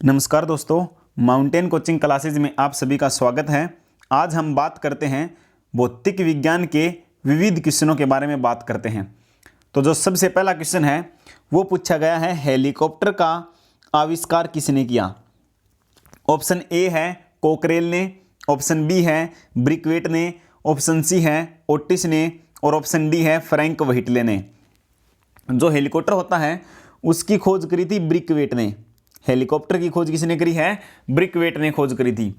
नमस्कार दोस्तों, mountain coaching classes में आप सभी का स्वागत है। आज हम बात करते हैं भौतिक विज्ञान के विविध क्वेश्चनों के बारे में बात करते हैं। तो जो सबसे पहला क्वेश्चन है वो पूछा गया है, हेलीकॉप्टर का आविष्कार किसने किया। ऑप्शन ए है कोकरेल ने, ऑप्शन बी है ब्रिकवेट ने, ऑप्शन सी है ओटिस ने और ऑप्शन डी है फ्रैंक व्हिटले ने। जो हेलीकॉप्टर होता है उसकी खोज करी थी ब्रिकवेट ने। हेलीकॉप्टर की खोज किसने करी है? ब्रिकवेट ने खोज करी थी।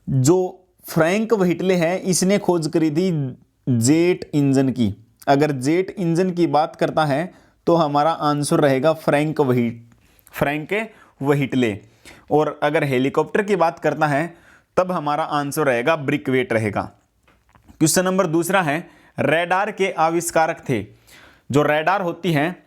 जो फ्रैंक व्हिटले है इसने खोज करी थी जेट इंजन की। अगर जेट इंजन की बात करता है तो हमारा आंसर रहेगा फ्रैंक व्हिटले, और अगर हेलीकॉप्टर की बात करता है तब हमारा आंसर रहेगा ब्रिकवेट रहेगा। क्वेश्चन नंबर दूसरा है, रडार के आविष्कारक थे। जो रडार होती है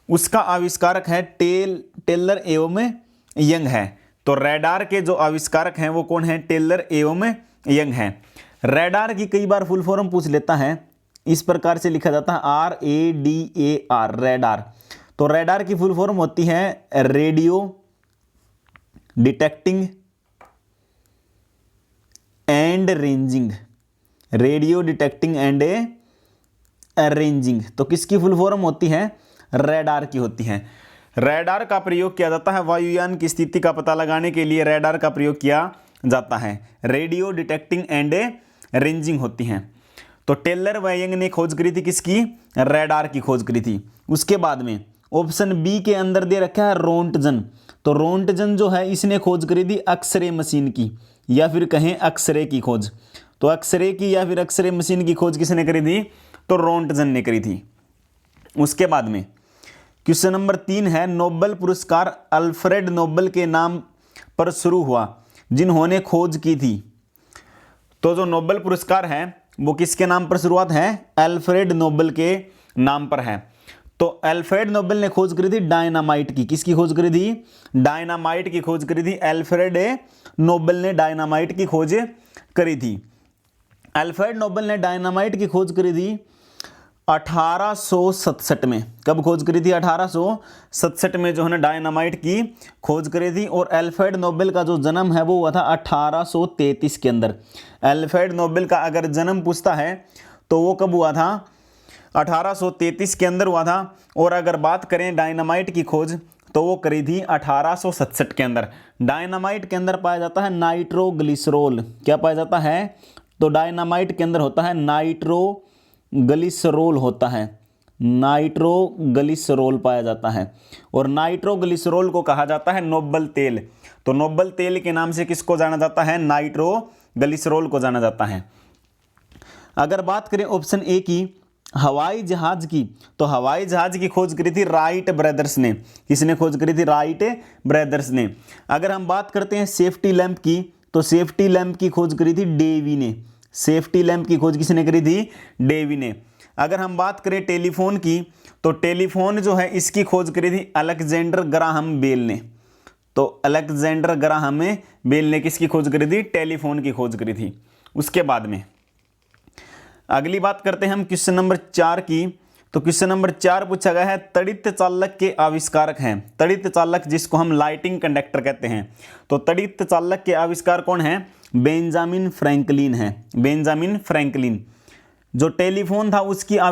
उसका आविष्कारक है टेलर एवं यंग है। तो रडार के जो आविष्कारक हैं वो कौन है? टेलर एवं यंग है। रडार की कई बार फुल फॉर्म पूछ लेता है, इस प्रकार से लिखा जाता है RADAR, रडार। तो रडार की फुल फॉर्म होती है radio detecting and ranging. Radio detecting and ranging, तो किसकी फुल फॉर्म होती है? रडार की होती है। रडार का प्रयोग किया जाता है वायुयान की स्थिति का पता लगाने के लिए। रडार का प्रयोग किया जाता है। रेडियो डिटेक्टिंग एंड रेंजिंग होती हैं। तो टेलर व यंग ने खोज करी थी किसकी? रडार की खोज करी थी। उसके बाद में ऑप्शन बी के अंदर दे रखा है रोंटजन। तो रोंटजन जो है इसने खोज करी थी एक्सरे मशीन की, या फिर कहें एक्सरे की खोज। तो एक्सरे की या फिर एक्सरे मशीन की खोज किसने करी थी? तो रोंटजन ने करी थी। उसके बाद में क्वेश्चन नंबर 3 है, नोबेल पुरस्कार अल्फ्रेड नोबेल के नाम पर शुरू हुआ जिन्होंने खोज की थी। तो जो नोबेल पुरस्कार है वो किसके नाम पर शुरुआत है? अल्फ्रेड नोबेल के नाम पर है। तो अल्फ्रेड नोबेल ने खोज करी थी डायनामाइट की। किसकी खोज करी थी? डायनामाइट की खोज करी थी। अल्फ्रेड नोबेल ने डायनामाइट की खोज करी थी। अल्फ्रेड नोबेल ने डायनामाइट की खोज करी थी 1867 में। कब खोज करी थी? 1867 में जो है ना डायनामाइट की खोज करी थी। और अल्फ्रेड नोबेल का जो जन्म है वो हुआ था 1833 के अंदर। अल्फ्रेड नोबेल का अगर जन्म पूछता है तो वो कब हुआ था? 1833 के अंदर हुआ था। और अगर बात करें डायनामाइट की खोज तो वो करी थी 1867 के अंदर। डायनामाइट के अंदर पाया जाता है नाइट्रोग्लिसरॉल। क्या पाया जाता है? तो डायनामाइट के अंदर होता है नाइट्रोग्लिसरॉल होता है। नाइट्रोग्लिसरॉल पाया जाता है। और नाइट्रोग्लिसरॉल को कहा जाता है नोबेल तेल। तो नोबेल तेल के नाम से किसको जाना जाता है? नाइट्रोग्लिसरॉल को जाना जाता है। अगर बात करें ऑप्शन ए की, हवाई जहाज की, तो हवाई जहाज की खोज करी थी राइट ब्रदर्स ने। किसने खोज करी थी? राइट ब्रदर्स ने। अगर हम बात करते हैं सेफ्टी लैंप की, तो सेफ्टी लैंप की खोज करी थी डेवी ने। सेफ्टी लैंप की खोज किसने करी थी? डेवी ने। अगर हम बात करें टेलीफोन की, तो टेलीफोन जो है इसकी खोज करी थी अलेक्जेंडर ग्राहम बेल ने। तो अलेक्जेंडर ग्राहम बेल ने किसकी खोज करी थी? टेलीफोन की खोज करी थी। उसके बाद में अगली बात करते हैं हम क्वेश्चन नंबर 4 की। तो क्वेश्चन नंबर 4 पूछा गया है, तड़ित चालक के आविष्कारक हैं। तड़ित चालक जिसको हम लाइटिंग कंडक्टर कहते हैं। तो तड़ित चालक के आविष्कार कौन है? बेंजामिन फ्रैंकलिन है। Benjamin Franklin. जो टेलीफोन था उसका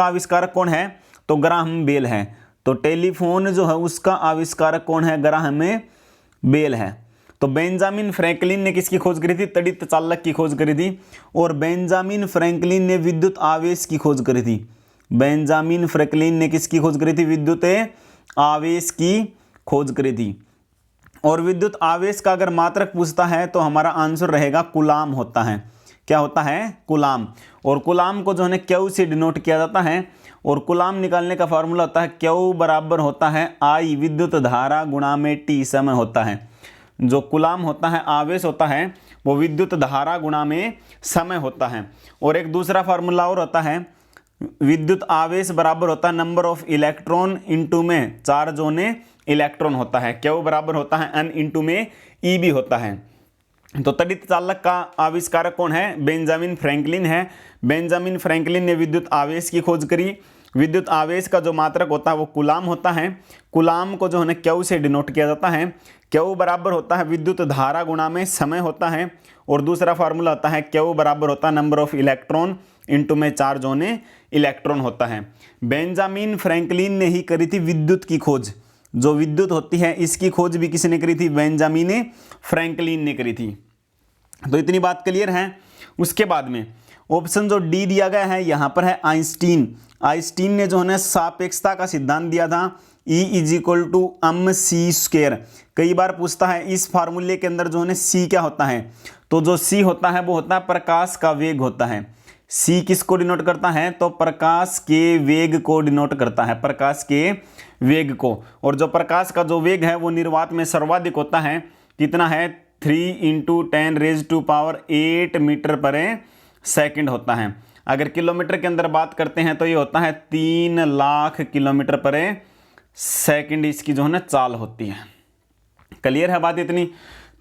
आविष्कारक कौन है? तो ग्राहम बेल है। तो टेलीफोन जो है उसका आविष्कारक कौन है? ग्राहम बेल है। तो बेंजामिन फ्रैंकलिन ने किसकी खोज करी थी? तड़ित चालक की खोज करी थी। और बेंजामिन फ्रैंकलिन ने विद्युत आवेश की खोज करी थी। बेंजामिन फ्रैंकलिन ने किसकी खोज करी थी? विद्युत आवेश की खोज करी थी। और विद्युत आवेश का अगर मात्रक पूछता है तो हमारा आंसर रहेगा कूलाम होता है। क्या होता है? कूलाम। और कूलाम को जो है क्यू से डिनोट किया जाता है। और कूलाम निकालने का फॉर्मूला होता है क्यू बराबर होता है I विद्युत धारा गुणा में T समय होता है। जो कूलाम होता है, आवेश होता है, वो विद्युत धारा गुणा में समय होता है। और एक दूसरा फार्मूला और होता है, विद्युत आवेश बराबर होता है नंबर ऑफ इलेक्ट्रॉन इंटू में चार्ज होने इलेक्ट्रॉन होता है। क्यू बराबर होता है N इंटू में E भी होता है। तो तड़ित चालक का आविष्कारक कौन है? बेंजामिन फ्रैंकलिन है। बेंजामिन फ्रैंकलिन ने विद्युत आवेश की खोज करी। विद्युत आवेश का जो मात्रक होता है वो कूलाम होता है। कूलाम को जो है क्यू से डिनोट किया जाता है। क्यू बराबर होता है विद्युत धारा गुणा में समय होता है। और दूसरा फार्मूला होता है क्यू बराबर होता है नंबर ऑफ इलेक्ट्रॉन इंटू में चार्ज होने इलेक्ट्रॉन होता है। बेंजामिन फ्रैंकलिन ने ही करी थी विद्युत की खोज। जो विद्युत होती है इसकी खोज भी किसने करी थी? बेंजामिन फ्रैंकलिन ने करी थी। तो इतनी बात क्लियर है। उसके बाद में ऑप्शन जो डी दिया गया है यहाँ पर है आइंस्टीन। आइंस्टीन ने जो है सापेक्षता का सिद्धांत दिया था, E = mc²। कई बार पूछता है इस फार्मूले के अंदर जो है C क्या होता है, तो जो C होता है वो होता है प्रकाश का वेग होता है। C किसको डिनोट करता है? तो प्रकाश के वेग को डिनोट करता है, प्रकाश के वेग को। और जो प्रकाश का जो वेग है वो निर्वात में सर्वाधिक होता है। कितना है? 3 × 10⁸ मीटर पर सेकंड होता है। अगर किलोमीटर के अंदर बात करते हैं तो ये होता है 3 लाख किलोमीटर पर सेकंड इसकी जो है ना चाल होती है। क्लियर है बात इतनी?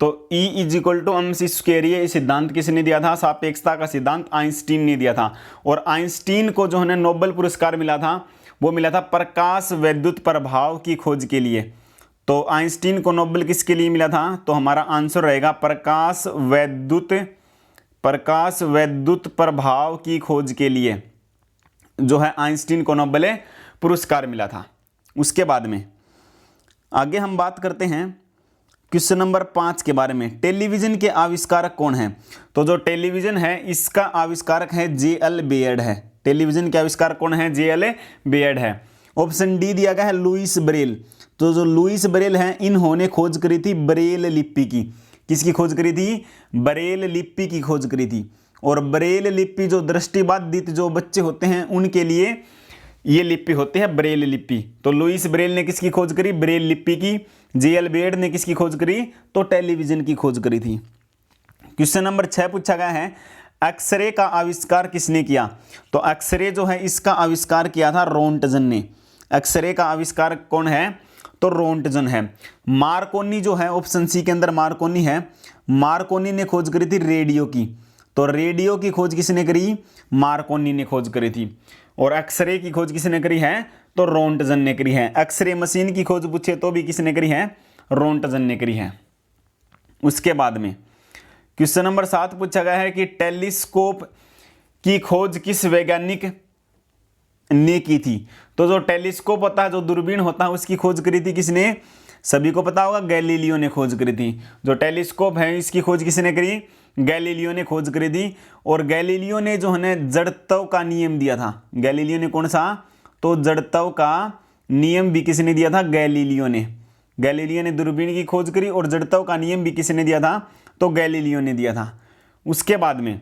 तो E = mc², ये सिद्धांत किसने दिया था? सापेक्षता का सिद्धांत आइंस्टीन ने दिया था। और आइंस्टीन को जो है ना नोबेल पुरस्कार मिला था, वो मिला था प्रकाश वैद्युत प्रभाव की खोज के लिए। तो आइंस्टीन को नोबेल किसके लिए मिला था? तो हमारा आंसर रहेगा प्रकाश वैद्युत प्रभाव की खोज के लिए जो है आइंस्टीन को नोबेल पुरस्कार मिला था। उसके बाद में आगे हम बात करते हैं क्वेश्चन नंबर 5 के बारे में। टेलीविजन के आविष्कारक कौन है? तो जो टेलीविजन है इसका आविष्कारक है J.L. बेयर्ड है। टेलीविजन के आविष्कारक कौन है? J.L. बेयर्ड है। ऑप्शन डी दिया गया है लुईस ब्रेल। तो जो लुईस ब्रेल हैं इन्होंने खोज करी थी ब्रेल लिपि की। किसकी खोज करी थी? ब्रेल लिपि की खोज करी थी। और ब्रेल लिपि जो दृष्टिबाधित जो बच्चे होते हैं उनके लिए ये लिपि होती है ब्रेल लिपि। तो लुईस ब्रेल ने किसकी खोज करी? ब्रेल लिपि की। J.L. बेयर्ड ने किसकी खोज करी? तो टेलीविजन की खोज करी थी। क्वेश्चन नंबर 6 पूछा गया है एक्सरे का आविष्कार किसने किया? तो एक्सरे जो है इसका आविष्कार किया था रोंटजन ने। एक्सरे का आविष्कार कौन है? तो रोंटजन है। मार्कोनी जो है ऑप्शन सी के अंदर मार्कोनी है। मार्कोनी ने खोज करी थी रेडियो की। तो रेडियो की खोज किसने करी? मार्कोनी ने खोज करी थी। और एक्सरे की खोज किसने करी है? तो रोंटजन ने करी है। एक्सरे मशीन की खोज पूछे तो भी किसने करी है? रोंटजन ने करी है। उसके बाद में क्वेश्चन नंबर 7 पूछा गया है कि टेलीस्कोप की खोज किस वैज्ञानिक ने की थी? तो जो टेलीस्कोप होता है, जो दूरबीन होता है, उसकी खोज करी थी किसने? सभी को पता होगा, गैलीलियो ने खोज करी थी। जो टेलीस्कोप है इसकी खोज किसने करी? गैलीलियो ने खोज करी थी। और गैलीलियो ने जो है ना जड़त्व का नियम दिया था। गैलीलियो ने कौन सा? तो जड़त्व का नियम भी किसने दिया था? गैलीलियो ने। गैलीलियो ने दूरबीन की खोज करी और जड़त्व का नियम भी किसने दिया था? तो गैलीलियो ने दिया था। उसके बाद में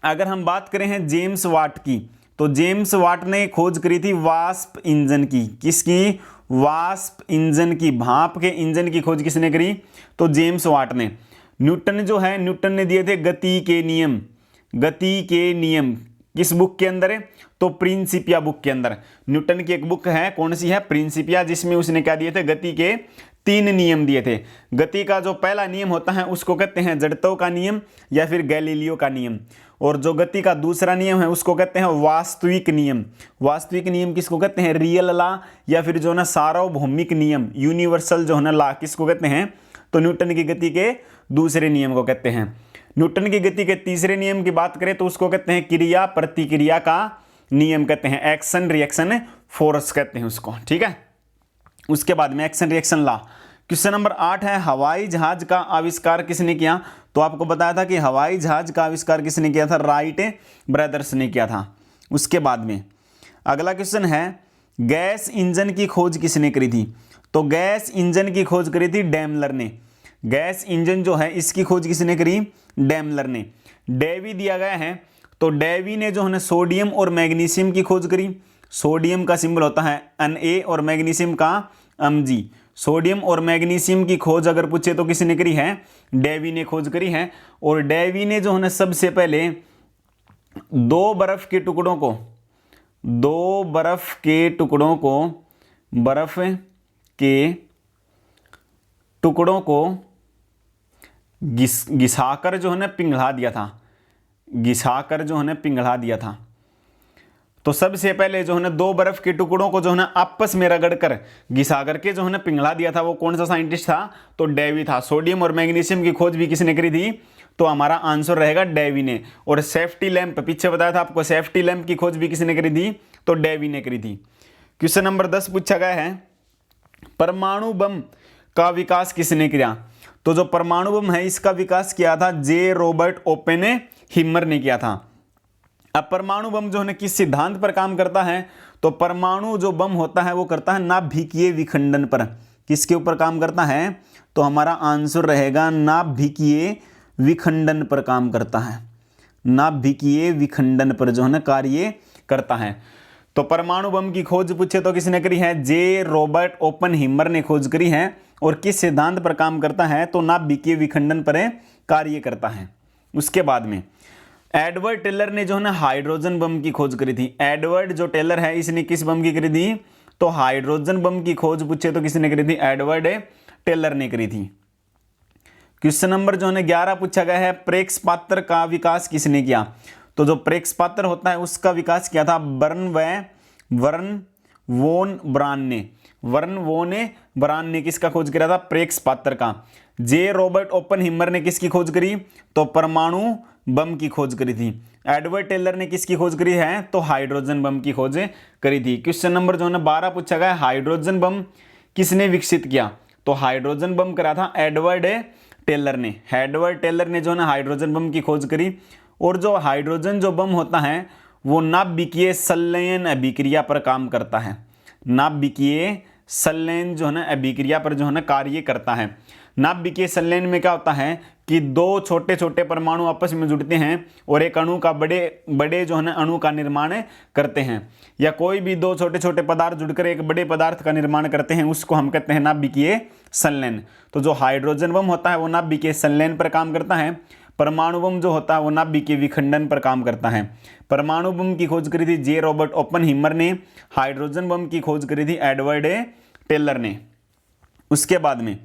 अगर हम बात करें हैं जेम्स वाट की, तो जेम्स वाट ने खोज करी थी वाष्प इंजन की। किसकी? वाष्प इंजन की। भाप के इंजन की खोज किसने करी? तो जेम्स वाट ने। न्यूटन जो है, न्यूटन ने दिए थे गति के नियम। गति के नियम किस बुक के अंदर है? तो प्रिंसिपिया बुक के अंदर। न्यूटन की एक बुक है, कौन सी है? प्रिंसिपिया, जिसमें उसने क्या दिए थे? गति के 3 नियम दिए थे। गति का जो पहला नियम होता है उसको कहते हैं जड़त्व का नियम या फिर गैलीलियो का नियम। और जो गति का दूसरा नियम है उसको कहते हैं वास्तविक नियम। वास्तविक नियम किसको कहते हैं? रियल लॉ या फिर जो ना सार्वभौमिक नियम, यूनिवर्सल जो है ना लॉ, किसको कहते हैं? तो न्यूटन की गति के दूसरे नियम को कहते हैं। न्यूटन की गति के तीसरे नियम की बात करें तो उसको कहते हैं क्रिया प्रतिक्रिया का नियम कहते हैं। एक्शन रिएक्शन फोर्स कहते हैं उसको। ठीक है। उसके बाद में action reaction law. Question number 8 है हवाई जहाज का आविष्कार किसने किया? तो आपको बताया था कि हवाई जहाज का आविष्कार किसने किया था? राइट ब्रदर्स ने किया था। उसके बाद में अगला क्वेश्चन है गैस इंजन की खोज किसने करी थी? तो गैस इंजन की खोज करी थी डैमलर ने। गैस इंजन जो है इसकी खोज किसने करी? डैमलर ने। डेवी दिया गया है, तो डेवी ने जो है ना सोडियम और मैग्नीशियम की खोज करी। सोडियम का सिंबल होता है Na और मैग्नीशियम का Mg। सोडियम और मैग्नीशियम की खोज अगर पूछे तो किसने करी है? डेवी ने खोज करी है। और डेवी ने जो है ना सबसे पहले 2 बर्फ के टुकड़ों को बर्फ के टुकड़ों को घिसाकर जो है ना पिघला दिया था। घिसाकर जो है ना पिघला दिया था। तो सबसे पहले जो है ना 2 बर्फ के टुकड़ों को जो है ना आपस में रगड़कर घिसा करके जो है ना पिघला दिया था, वो कौन सा साइंटिस्ट था? तो डेवी था। सोडियम और मैग्नीशियम की खोज भी किसने करी थी? तो हमारा आंसर रहेगा डेवी ने। और सेफ्टी लैंप, पीछे बताया था आपको, सेफ्टी लैंप की खोज भी किसने करी थी? तो डेवी ने करी थी। क्वेश्चन नंबर 10 पूछा गया है, परमाणु बम का विकास किसने किया? तो जो परमाणु बम है इसका विकास किया था जे रॉबर्ट ओपेनहाइमर ने किया था। अब परमाणु बम जो है किस सिद्धांत पर काम करता है? तो परमाणु जो बम होता है वो करता है नाभिकीय विखंडन पर। किसके ऊपर काम करता है? तो हमारा आंसर रहेगा नाभिकीय विखंडन पर काम करता है। नाभिकीय विखंडन पर जो है ना कार्य करता है। तो परमाणु बम की खोज पूछे तो किसने करी है? जे रॉबर्ट ओपेनहाइमर ने खोज करी है। और किस सिद्धांत पर काम करता है? तो नाभिकीय विखंडन पर कार्य करता है। उसके बाद में एडवर्ड टेलर ने जो है ना हाइड्रोजन बम की खोज करी थी। एडवर्ड जो टेलर है इसने किस बम की करी थी? तो हाइड्रोजन बम की खोज पूछे तो किसने करी थी? एडवर्ड टेलर ने करी थी। क्वेश्चन नंबर जो है 11 पूछा गया है, प्रेक्स पात्र का विकास किसने किया? तो जो प्रेक्स पात्र होता है उसका विकास किया था वर्न वोन ब्रान ने। वर्न वोन ब्रान ने किसका खोज किया था? प्रेक्स पात्र का। जे रॉबर्ट ओपेनहाइमर ने किसकी खोज करी? तो परमाणु बम की खोज करी थी। एडवर्ड टेलर ने किसकी खोज करी है? तो हाइड्रोजन बम की खोज करी थी। क्वेश्चन नंबर जो है 12 पूछा गया, हाइड्रोजन बम किसने विकसित किया? तो हाइड्रोजन बम करा था एडवर्ड टेलर ने। एडवर्ड टेलर ने जो है हाइड्रोजन बम की खोज करी। और जो हाइड्रोजन जो बम होता है वो नाभिकीय संलयन अभिक्रिया पर काम करता है। नाभिकीय संलयन जो है ना अभिक्रिया पर जो है ना कार्य करता है। नाभिकीय संलयन में क्या होता है कि 2 छोटे छोटे परमाणु आपस में जुड़ते हैं और एक अणु का बड़े बड़े जो है ना अणु का निर्माण करते हैं। या कोई भी 2 छोटे छोटे पदार्थ जुड़कर एक बड़े पदार्थ का निर्माण करते हैं, उसको हम कहते हैं नाभिकीय संलयन। तो जो हाइड्रोजन बम होता है वो नाभिकीय संलयन पर काम करता है। परमाणु बम जो होता है वो नाभिकीय विखंडन पर काम करता है। परमाणु बम की खोज करी थी जे रॉबर्ट ओपेनहाइमर ने। हाइड्रोजन बम की खोज करी थी एडवर्ड टेलर ने। उसके बाद में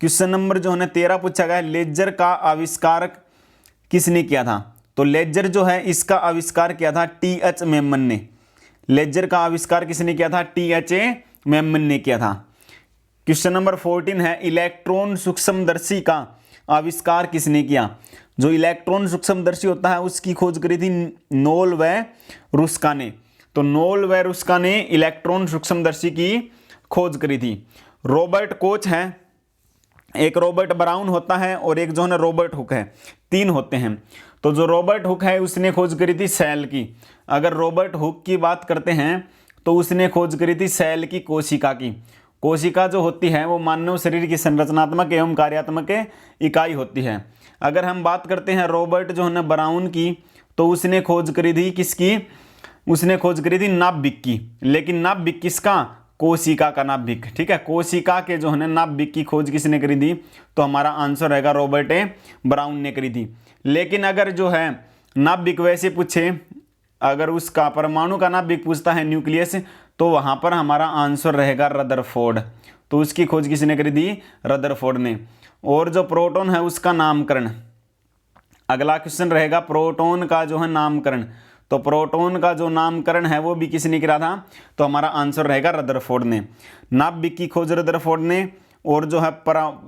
क्वेश्चन नंबर जो है 13 पूछा गया है, लेजर का आविष्कार किसने किया था? तो लेजर जो है इसका आविष्कार किया था टी.एच. मेमन ने। लेजर का आविष्कार किसने किया था? टी.एच. मेमन ने किया था। क्वेश्चन नंबर 14 है, इलेक्ट्रॉन सूक्ष्मदर्शी का आविष्कार किसने किया? जो इलेक्ट्रॉन सूक्ष्मदर्शी होता है उसकी खोज करी थी नोल व रुस्का ने। तो नोल व रुस्का ने इलेक्ट्रॉन सूक्ष्मदर्शी की खोज करी थी। रॉबर्ट कोच है, एक रॉबर्ट ब्राउन होता है और एक जो है ना रॉबर्ट हुक है, 3 होते हैं। तो जो रॉबर्ट हुक है उसने खोज करी थी सेल की। अगर रॉबर्ट हुक की बात करते हैं तो उसने खोज करी थी सेल की कोशिका की। कोशिका जो होती है वो मानव शरीर की संरचनात्मक एवं कार्यात्मक इकाई होती है। अगर हम बात करते हैं रॉबर्ट जो है ना ब्राउन की, तो उसने खोज करी थी किसकी? उसने खोज करी थी नाभिक की। लेकिन नाभिक किसका? कोशिका का नाभिक। ठीक है, कोशिका के जो है ना नाभिक की खोज किसने करी थी? तो हमारा आंसर रहेगा रॉबर्ट ब्राउन ने करी थी। लेकिन अगर जो है नाभिक वैसे पूछे, अगर उसका परमाणु का नाभिक पूछता है न्यूक्लियस, तो वहां पर हमारा आंसर रहेगा रदरफोर्ड। तो उसकी खोज किसने करी थी? रदरफोर्ड ने। और जो प्रोटॉन है उसका नामकरण, अगला क्वेश्चन रहेगा प्रोटॉन का जो है नामकरण। तो प्रोटॉन का जो नामकरण है वो भी किसने करा था? तो हमारा आंसर रहेगा रदरफोर्ड ने। नाभिक की खोज रदरफोर्ड ने। और जो है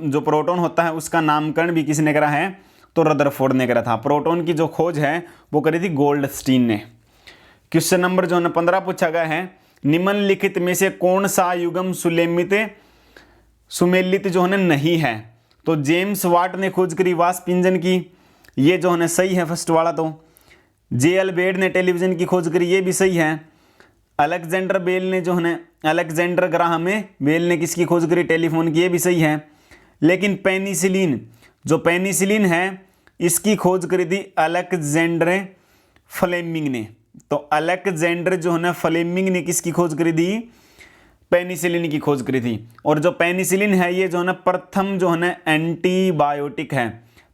जो प्रोटॉन होता है उसका नामकरण भी किसने करा है? तो रदरफोर्ड ने करा था। प्रोटॉन की जो खोज है वो करी थी गोल्डस्टीन ने। क्वेश्चन नंबर जो है 15 पूछा गया है, निम्नलिखित में से कौन सा युग्म सुमेलित जो है नहीं है? तो जेम्स वाट ने खोज करी वाष्प इंजन की, ये जो है सही है फर्स्ट वाला। तो जे.एल. बेड ने टेलीविजन की खोज करी, ये भी सही है। अलेक्जेंडर बेल ने जो है अलेक्जेंडर ग्राहम बेल ने किसकी खोज करी? टेलीफोन की, ये भी सही है। लेकिन पेनिसिलिन, जो पेनिसिलिन है इसकी खोज करी थी अलेक्जेंडर फ्लेमिंग ने। तो अलेक्जेंडर जो है फ्लेमिंग ने किसकी खोज करी थी? पेनिसिलिन की खोज करी थी। और जो पेनिसिलिन है ये जो है प्रथम जो है एंटीबायोटिक है।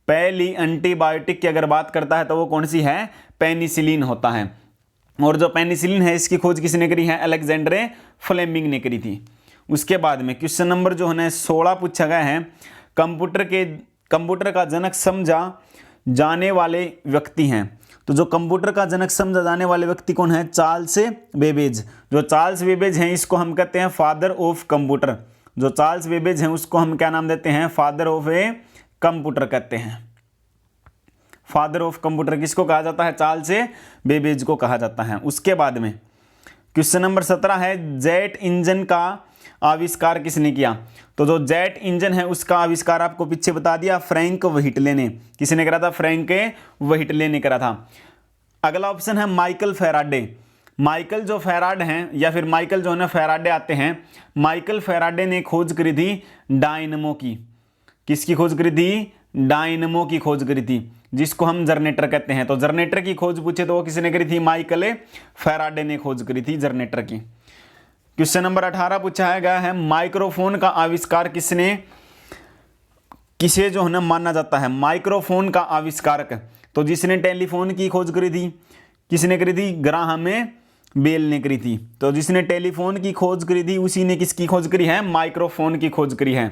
पहली एंटीबायोटिक की अगर बात करता है तो वो कौन सी है? पेनिसिलिन होता है। और जो पेनिसिलिन है इसकी खोज किसने करी है? अलेक्जेंडर फ्लेमिंग ने करी थी। उसके बाद में क्वेश्चन नंबर जो है 16 पूछा गया है, कंप्यूटर का जनक समझा जाने वाले व्यक्ति हैं। तो जो कंप्यूटर का जनक समझा जाने वाले व्यक्ति कौन है? Charles Babbage. जो चार्ल्स बेबेज हैं इसको हम कहते हैं फादर ऑफ कंप्यूटर। जो चार्ल्स बेबेज हैं उसको हम क्या नाम देते हैं? फादर ऑफ ए कंप्यूटर कहते हैं। फादर ऑफ कंप्यूटर किसको कहा जाता है? चार्ल्स बेबेज को कहा जाता है। उसके बाद में क्वेश्चन नंबर 17 है, जेट इंजन का आविष्कार किसने किया? तो जो जेट इंजन है उसका आविष्कार आपको पीछे बता दिया, फ्रैंक व्हिटले ने। किसने करा था? फ्रैंक व्हिटले ने करा था। अगला ऑप्शन है माइकल फैराडे। माइकल जो फैराड हैं या फिर माइकल जो है ना फैराडे आते हैं, माइकल फैराडे ने खोज करी थी डायनमो की। किसकी खोज करी थी? डायनमो की खोज करी थी, जिसको हम जनरेटर कहते हैं। तो जनरेटर की खोज पूछे तो वो किसने करी थी? माइकल फैराडे ने खोज करी थी जनरेटर की। क्वेश्चन नंबर 18 पूछा गया है, माइक्रोफोन का आविष्कार किसे जो है ना माना जाता है? माइक्रोफोन का आविष्कारक, तो जिसने टेलीफोन की खोज करी थी किसने करी थी? ग्राहम बेल ने करी थी। तो जिसने टेलीफोन की खोज करी थी उसी ने किसकी खोज करी है? माइक्रोफोन की खोज करी है।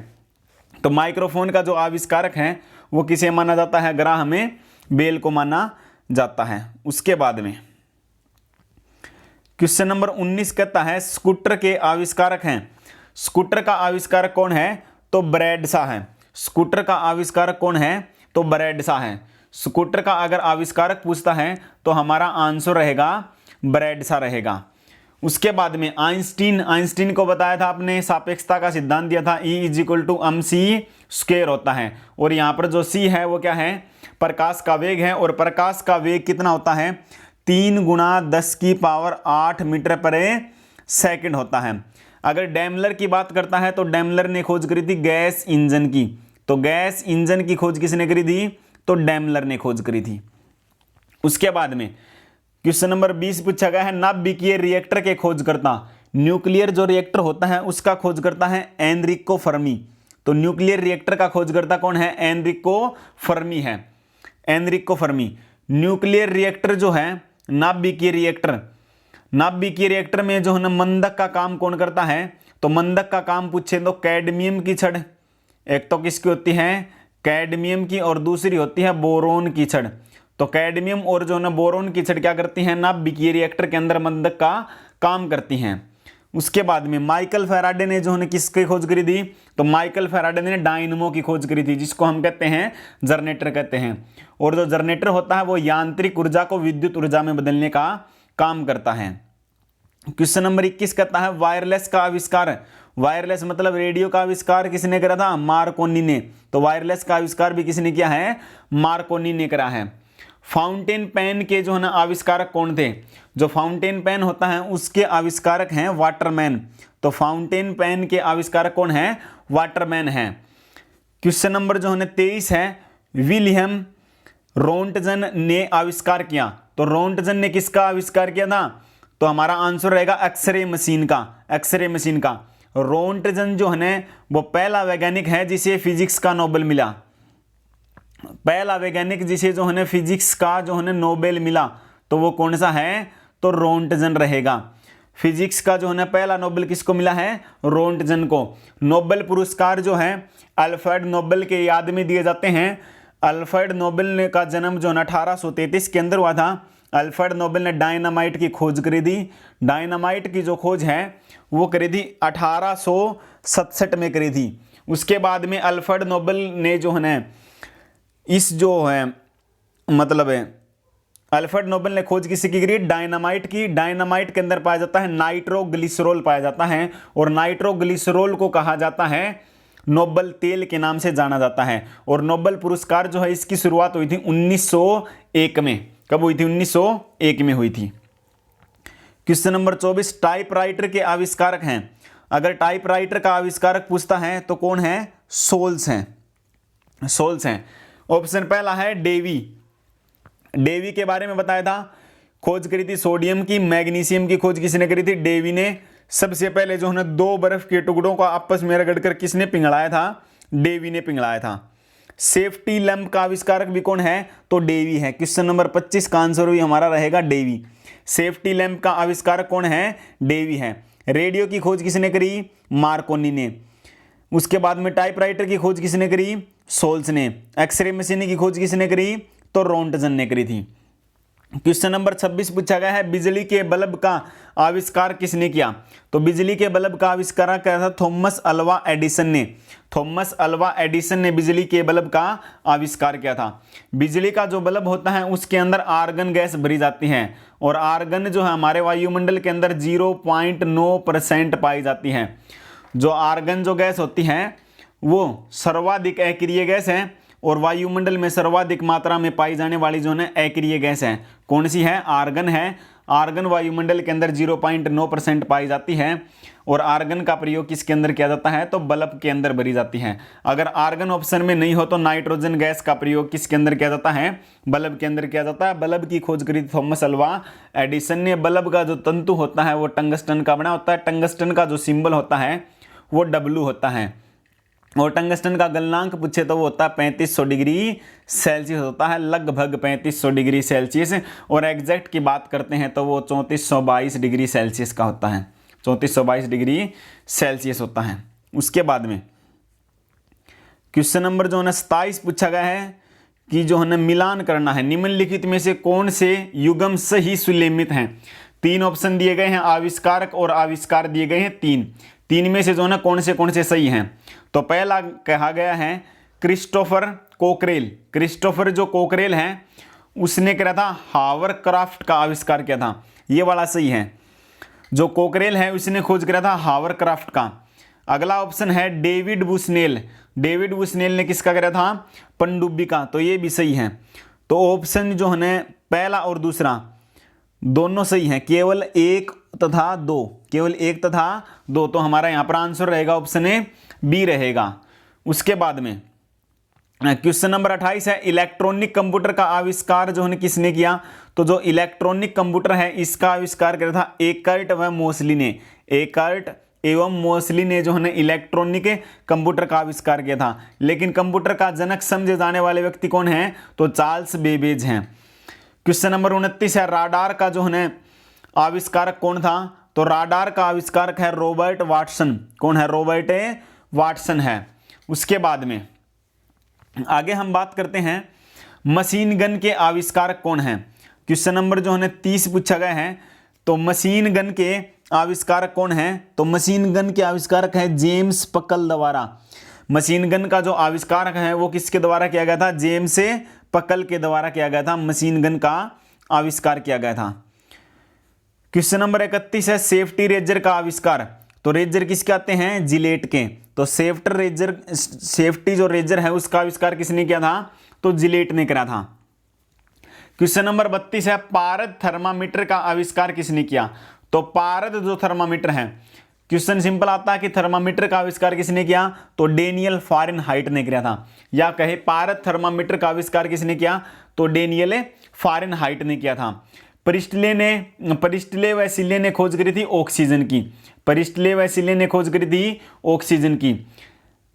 तो माइक्रोफोन का जो आविष्कारक है वो किसे माना जाता है? ग्राहम बेल को माना जाता है। उसके बाद में क्वेश्चन नंबर 19 कहता है, स्कूटर के आविष्कारक हैं। स्कूटर का आविष्कारक कौन है? तो ब्रैडशा है। स्कूटर का आविष्कारक कौन है? तो ब्रैडशा है। स्कूटर का अगर आविष्कारक पूछता है तो हमारा आंसर रहेगा ब्रैडशा रहेगा। उसके बाद में आइंस्टीन को बताया था आपने, सापेक्षता का सिद्धांत दिया था, E = mc² होता है। और यहाँ पर जो c है वो क्या है? प्रकाश का वेग है। और प्रकाश का वेग कितना होता है? 3 × 10⁸ मीटर पर सेकंड होता है। अगर डैमलर की बात करता है तो डैमलर ने खोज करी थी गैस इंजन की। तो गैस इंजन की खोज किसने करी थी? तो डैमलर ने खोज करी थी। उसके बाद में क्वेश्चन नंबर 20 पूछा गया है, नाभिकीय रिएक्टर के खोजकर्ता। न्यूक्लियर जो रिएक्टर होता है उसका खोजकर्ता है एनरिको फर्मी। तो न्यूक्लियर रिएक्टर का खोजकर्ता कौन है? एनरिको फर्मी है। Enrico Fermi. न्यूक्लियर रिएक्टर जो है नाभिकीय रिएक्टर में जो है ना मंदक का काम कौन करता है? तो मंदक का काम पूछे तो कैडमियम की छड़, एक तो किसकी होती है? कैडमियम की, और दूसरी होती है बोरोन की छड़। तो कैडमियम और जो है ना बोरोन की छड़ क्या करती हैं? नाभिकीय रिएक्टर के अंदर मंदक का काम करती हैं। उसके बाद में माइकल फैराडे ने जो है किसकी खोज करी थी? तो माइकल फैराडे ने डायनमो की खोज करी थी, जिसको हम कहते हैं जनरेटर कहते हैं। और जो जनरेटर होता है वो यांत्रिक ऊर्जा को विद्युत ऊर्जा में बदलने का काम करता है। क्वेश्चन नंबर 21 कहता है, वायरलेस का आविष्कार, वायरलेस मतलब रेडियो का आविष्कार किसने करा था? मार्कोनी ने। तो वायरलेस का आविष्कार भी किसने किया है? मार्कोनी ने करा है। फाउंटेन पेन के जो है ना आविष्कारक कौन थे? जो फाउंटेन पेन होता है उसके आविष्कारक हैं वाटरमैन। तो फाउंटेन पेन के आविष्कारक कौन है? वाटरमैन है। क्वेश्चन नंबर जो है ना 23 है, विलियम रोंटजन ने आविष्कार किया। तो रोंटजन ने किसका आविष्कार किया था? तो हमारा आंसर रहेगा एक्सरे मशीन का। एक्सरे मशीन का। रोंटजन जो है वो पहला वैज्ञानिक है जिसे फिजिक्स का नोबेल मिला। पहला वैज्ञानिक जिसे जो है फिजिक्स का जो है नोबेल मिला, तो वो कौन सा है? तो रोंटजन रहेगा। फिजिक्स का जो है पहला नोबेल किसको मिला है? रोंटजन को। नोबेल पुरस्कार जो है अल्फ्रेड नोबेल के याद में दिए जाते हैं। अल्फ्रेड नोबेल का जन्म जो है 1833 के अंदर हुआ था। अल्फ्रेड नोबेल ने डायनामाइट की खोज करी थी। डायनामाइट की जो खोज है वो करी थी 1867 में करी थी। उसके बाद में अल्फ्रेड नोबेल ने जो है इस जो है मतलब अल्फ्रेड नोबेल ने खोज किसी की करी? डायनामाइट की। डायनामाइट के अंदर पाया जाता है नाइट्रोग्लिसरॉल पाया जाता है, और नाइट्रोग्लिसरॉल को कहा जाता है नोबेल तेल के नाम से जाना जाता है। और नोबेल पुरस्कार जो है इसकी शुरुआत हुई थी 1901 में। कब हुई थी? 1901 में हुई थी। क्वेश्चन नंबर 24, टाइपराइटर के आविष्कारक हैं। अगर टाइपराइटर का आविष्कारक पूछता है तो कौन है? सोल्स हैं। सोल्स हैं। ऑप्शन पहला है डेवी। डेवी के बारे में बताया था, खोज करी थी सोडियम की। मैग्नीशियम की खोज किसने करी थी? डेवी ने। सबसे पहले जो है 2 बर्फ के टुकड़ों को आपस में रगड़कर किसने पिघलाया था? डेवी ने पिघलाया था। सेफ्टी लैंप का आविष्कारक भी कौन है? तो डेवी है। क्वेश्चन नंबर 25 का आंसर भी हमारा रहेगा डेवी। सेफ्टी लैंप का आविष्कारक कौन है? डेवी है। रेडियो की खोज किसने करी? मार्कोनी ने। उसके बाद में टाइपराइटर की खोज किसने करी? सोल्स ने। एक्सरे मशीन की खोज किसने करी? तो रोंटजन ने करी थी। क्वेश्चन नंबर 26 पूछा गया है, बिजली के बल्ब का आविष्कार किसने किया? तो बिजली के बल्ब का आविष्कार किया था थॉमस अल्वा एडिसन ने। थॉमस अल्वा एडिसन ने बिजली के बल्ब का आविष्कार किया था। बिजली का जो बल्ब होता है उसके अंदर आर्गन गैस भरी जाती है, और आर्गन जो है हमारे वायुमंडल के अंदर 0.9% पाई जाती है। जो आर्गन जो गैस होती है वो सर्वाधिक अक्रिय गैस है, और वायुमंडल में सर्वाधिक मात्रा में पाई जाने वाली जो है अक्रिय गैस है, कौन सी है? आर्गन है। आर्गन वायुमंडल के अंदर 0.9% पाई जाती है, और आर्गन का प्रयोग किसके अंदर किया जाता है? तो बल्ब के अंदर भरी जाती है। अगर आर्गन ऑप्शन में नहीं हो तो नाइट्रोजन गैस का प्रयोग किसके अंदर किया जाता है? बल्ब के अंदर किया जाता है। बल्ब की खोज करी थॉमस अल्वा एडिसन ने। बल्ब का जो तंतु होता है वो टंगस्टन का बना होता है। टंगस्टन का जो सिंबल होता है वो W होता है, और टंगस्टन का गलनांक पूछे तो वो होता है 3500 डिग्री सेल्सियस होता है, लगभग 3500 डिग्री सेल्सियस। और एग्जैक्ट की बात करते हैं तो वो 3422 डिग्री सेल्सियस का होता है, 3422 डिग्री सेल्सियस होता है। उसके बाद में क्वेश्चन नंबर जो है 27 पूछा गया है कि जो है मिलान करना है, निम्नलिखित में से कौन से युग्म सही सुलेमित हैं? 3 ऑप्शन दिए गए हैं, आविष्कारक और आविष्कार दिए गए हैं 3 में से जो है ना कौन से सही हैं? तो पहला कहा गया है क्रिस्टोफर कोकरेल। क्रिस्टोफर जो कोकरेल है उसने करा था हावरक्राफ्ट का आविष्कार किया था, ये वाला सही है। जो कोकरेल है उसने खोज करा था हावरक्राफ्ट का। अगला ऑप्शन है डेविड बुसनेल। डेविड बुसनेल ने किसका करा था? पनडुब्बी का, तो ये भी सही है। तो ऑप्शन जो है पहला और दूसरा दोनों सही हैं, केवल 1 तथा 2, केवल 1 तथा 2। तो हमारा यहाँ पर आंसर रहेगा ऑप्शन ए बी रहेगा। उसके बाद में क्वेश्चन नंबर 28 है, इलेक्ट्रॉनिक कंप्यूटर का आविष्कार जो है किसने किया? तो जो इलेक्ट्रॉनिक कंप्यूटर है इसका आविष्कार किया था एकर्ट व मोसली ने। एकर्ट एवं मोसली ने जो है इलेक्ट्रॉनिक कंप्यूटर का आविष्कार किया था। लेकिन कंप्यूटर का जनक समझे जाने वाले व्यक्ति कौन है? तो चार्ल्स बेबेज हैं। क्वेश्चन नंबर 29 है, राडार का जो है आविष्कारक कौन था? तो राडार का आविष्कारक है रॉबर्ट वाटसन। कौन है? रॉबर्ट वाटसन है। उसके बाद में आगे हम बात करते हैं मशीन गन के आविष्कारक कौन है? क्वेश्चन नंबर जो है 30 पूछा गया है। तो मशीन गन के आविष्कारक कौन है? तो मशीन गन के आविष्कारक है जेम्स पकल द्वारा। मशीन गन का जो आविष्कारक है वो किसके द्वारा किया गया था? जेम्स पकल के द्वारा किया गया था, मशीन गन का आविष्कार किया गया था। क्वेश्चन नंबर 31 है, सेफ्टी रेजर का आविष्कार। तो रेजर किसके आते हैं? जिलेट के। तो सेफ्टी जो रेजर है उसका आविष्कार किसने किया था? तो जिलेट ने करा था। क्वेश्चन नंबर 32 है, पारद थर्मामीटर का आविष्कार किसने किया? तो पारद जो थर्मामीटर है, क्वेश्चन सिंपल आता है कि थर्मामीटर का आविष्कार किसने किया? तो डेनियल फारेनहाइट ने किया था। या कहे पारद थर्मामीटर का आविष्कार किसने किया? तो डेनियल फारेनहाइट ने किया था। परिस्टले व सिले ने खोज करी थी ऑक्सीजन की। परिस्टले व सिले ने खोज करी थी ऑक्सीजन की।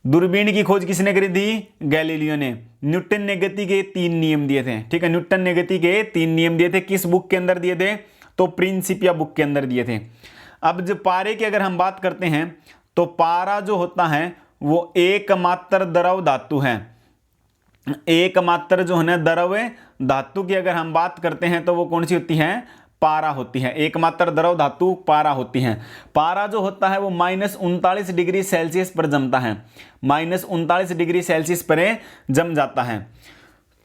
दूरबीन की खोज किसने करी थी? गैलीलियो ने। न्यूटन ने गति के 3 नियम दिए थे। ठीक है, न्यूटन ने गति के 3 नियम दिए थे। किस बुक के अंदर दिए थे? तो प्रिंसिपिया बुक के अंदर दिए थे। अब जो पारे की अगर हम बात करते हैं तो पारा जो होता है वो एकमात्र द्रव धातु है। एकमात्र जो है ना द्रव धातु की अगर हम बात करते हैं तो वो कौन सी होती है? पारा होती है। एकमात्र द्रव धातु पारा होती है। पारा जो होता है वो -39 डिग्री सेल्सियस पर जमता है। -39 डिग्री सेल्सियस पर जम जाता है।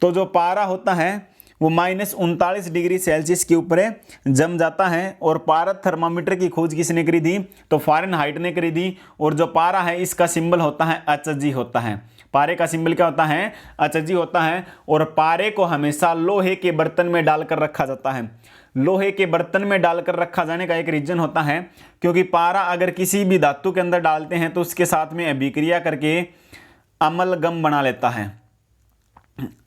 तो जो पारा होता है वो -39 डिग्री सेल्सियस के ऊपर जम जाता है। और पारद थर्मामीटर की खोज किसने करी थी? तो फारेनहाइट ने करी थी। और जो पारा है इसका सिंबल होता है HG होता है। पारे का सिंबल क्या होता है? HG होता है। और पारे को हमेशा लोहे के बर्तन में डालकर रखा जाता है। लोहे के बर्तन में डालकर रखा जाने का एक रीजन होता है क्योंकि पारा अगर किसी भी धातु के अंदर डालते हैं तो उसके साथ में अभिक्रिया करके अमलगम बना लेता है।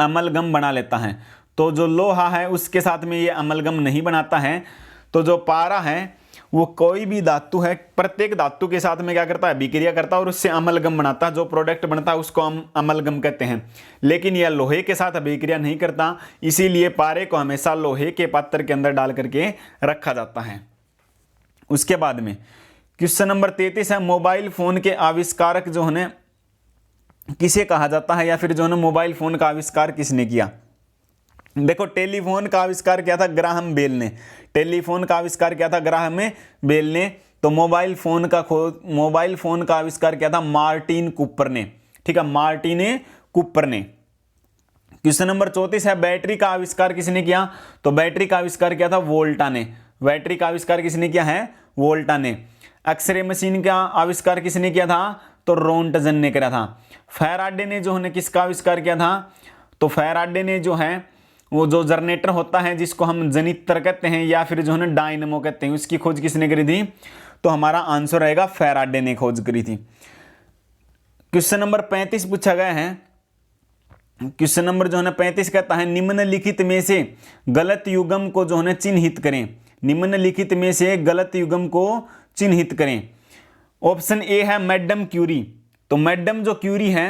अमलगम बना लेता है। तो जो लोहा है उसके साथ में ये अमलगम नहीं बनाता है। तो जो पारा है वो कोई भी धातु है, प्रत्येक धातु के साथ में क्या करता है? अभिक्रिया करता है और उससे अमलगम बनाता है। जो प्रोडक्ट बनता है उसको हम अमलगम कहते हैं। लेकिन यह लोहे के साथ अभिक्रिया नहीं करता, इसीलिए पारे को हमेशा लोहे के पात्र के अंदर डाल करके रखा जाता है। उसके बाद में क्वेश्चन नंबर 33 है, मोबाइल फोन के आविष्कारक जो है किसे कहा जाता है, या फिर जो है मोबाइल फोन का आविष्कार किसने किया? देखो टेलीफोन का आविष्कार किया था ग्राहम बेल ने, टेलीफोन का आविष्कार किया था ग्राहम बेल ने। तो मोबाइल फोन का आविष्कार किया था मार्टिन कूपर ने, ठीक है, मार्टिन कूपर ने। क्वेश्चन नंबर 34 है, बैटरी का आविष्कार किसने किया? तो बैटरी का आविष्कार किया था वोल्टा ने, बैटरी का आविष्कार किसने किया है? वोल्टा ने। एक्सरे मशीन का आविष्कार किसने किया था? तो रोंटजन ने किया था। फैराडे ने जो है किसका आविष्कार किया था? तो फैराडे ने जो है वो जो जनरेटर होता है जिसको हम जनित्र कहते हैं या फिर जो है ना डायनमो कहते हैं, उसकी खोज किसने करी थी? तो हमारा आंसर रहेगा फैराडे ने खोज करी थी। क्वेश्चन नंबर 35 पूछा गया है, क्वेश्चन नंबर जो है 35 कहता है निम्नलिखित में से गलत युग्म को जो है चिन्हित करें, निम्नलिखित में से गलत युग्म को चिन्हित करें। ऑप्शन ए है मैडम क्यूरी। तो मैडम जो क्यूरी है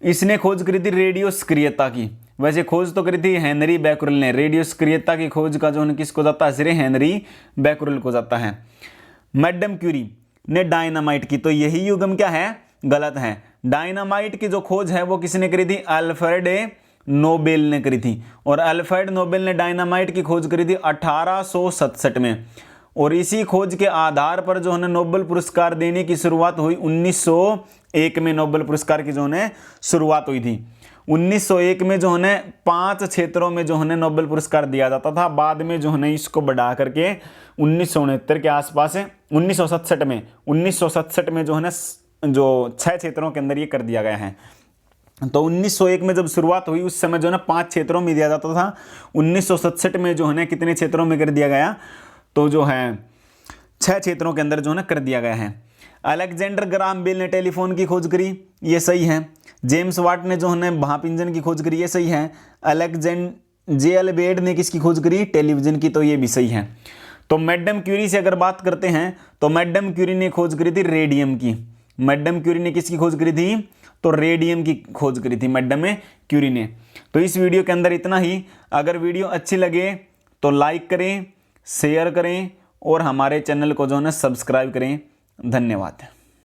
इसने खोज करी थी रेडियो सक्रियता की, वैसे खोज तो करी थी हेनरी बैकुरल ने, रेडियो सक्रियता की खोज का जो है किसको जाता है? श्रेय हेनरी बैकुरल को जाता है। मैडम क्यूरी ने डायनामाइट की, तो यही युग्म क्या है? गलत है। डायनामाइट की जो खोज है वो किसने करी थी? अल्फ्रेड नोबेल ने करी थी, और अल्फ्रेड नोबेल ने डायनामाइट की खोज करी थी 1867 में, और इसी खोज के आधार पर जो है नोबेल पुरस्कार देने की शुरुआत हुई 1901 में। नोबेल पुरस्कार की जो है शुरुआत हुई थी 1901 में, जो है 5 क्षेत्रों में जो है नोबेल पुरस्कार दिया जाता था। बाद में जो है इसको बढ़ा करके 1969 के आसपास 1967 में जो है जो 6 क्षेत्रों के अंदर ये कर दिया गया है। तो 1901 में जब शुरुआत हुई उस समय जो है 5 क्षेत्रों में दिया जाता था, 1967 में जो है कितने क्षेत्रों में कर दिया गया? तो जो है 6 क्षेत्रों के अंदर जो है कर दिया गया है। अलेक्जेंडर ग्राहम बेल ने टेलीफोन की खोज करी, ये सही है। जेम्स वाट ने जो है भाप इंजन की खोज करी, ये सही है। जे.एल. बेड ने किसकी खोज करी? टेलीविजन की, तो ये भी सही है। तो मैडम क्यूरी से अगर बात करते हैं तो मैडम क्यूरी ने खोज करी थी रेडियम की, मैडम क्यूरी ने किसकी खोज करी थी? तो रेडियम की खोज करी थी मैडम क्यूरी ने। तो इस वीडियो के अंदर इतना ही। अगर वीडियो अच्छी लगे तो लाइक करें, शेयर करें और हमारे चैनल को जो है सब्सक्राइब करें। धन्यवाद।